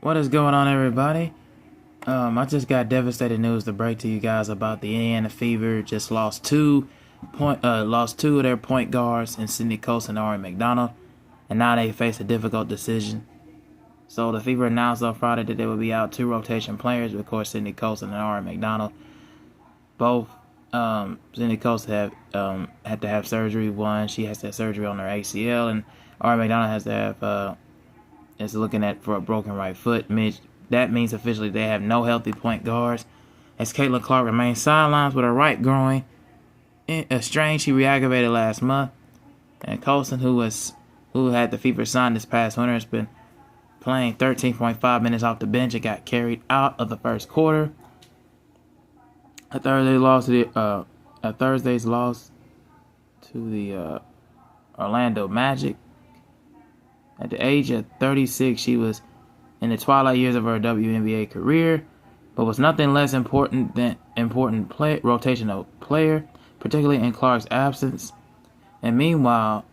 What is going on, everybody? I just got devastating news to break to you guys about the Indiana Fever. Just lost two of their point guards in Sidney Colson and Aari McDonald, and now they face a difficult decision. So the Fever announced on Friday that they would be out two rotation players, of course, Sidney Colson and Aari McDonald. Both Sidney Colson had to have surgery. One, she has to have surgery on her ACL, and Aari McDonald has to have is looking at for a broken right foot. That means officially they have no healthy point guards, as Caitlin Clark remains sidelines with her right groin, a strain she reaggravated last month. And Colson, who had the Fever signed this past winter, has been playing 13.5 minutes off the bench and got carried out of the first quarter. Thursday's loss to the Orlando Magic. At the age of 36, she was in the twilight years of her WNBA career, but was nothing less important than rotational player, particularly in Clark's absence. And meanwhile,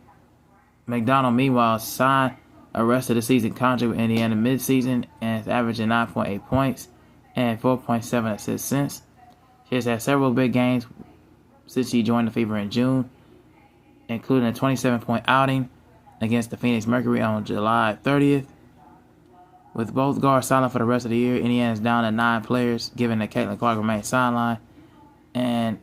McDonald signed a rest of the season contract with Indiana midseason and is averaging 9.8 points and 4.7 assists since. She has had several big games since she joined the Fever in June, including a 27-point outing against the Phoenix Mercury on July 30th. With both guards silent for the rest of the year, Indiana is down to 9 players, given that Caitlin Clark remains sidelined, and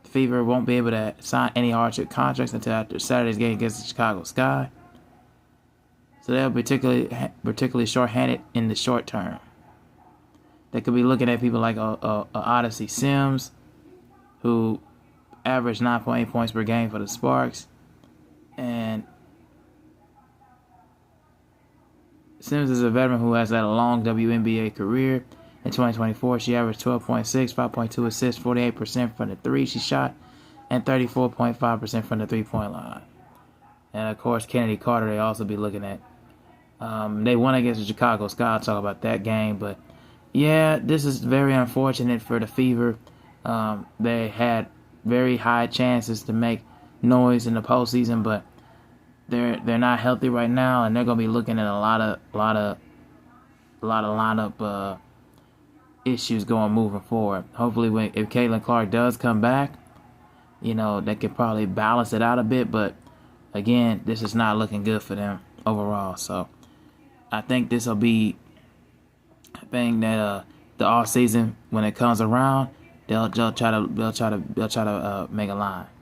the Fever won't be able to sign any hardship contracts until after Saturday's game against the Chicago Sky. So they'll be particularly short-handed in the short term. They could be looking at people like Odyssey Sims, who averaged 9.8 points per game for the Sparks, and Sims is a veteran who has had a long WNBA career. In 2024, she averaged 12.6, 5.2 assists, 48% from the three she shot, and 34.5% from the three-point line. And, of course, Kennedy Carter they also be looking at. They won against the Chicago Sky. I'll talk about that game. But, yeah, this is very unfortunate for the Fever. They had very high chances to make noise in the postseason, but they're not healthy right now, and they're gonna be looking at a lot of lineup issues moving forward. Hopefully, if Caitlin Clark does come back, they could probably balance it out a bit. But again, this is not looking good for them overall. So I think this will be a thing that the off season, when it comes around, they'll try to make a line.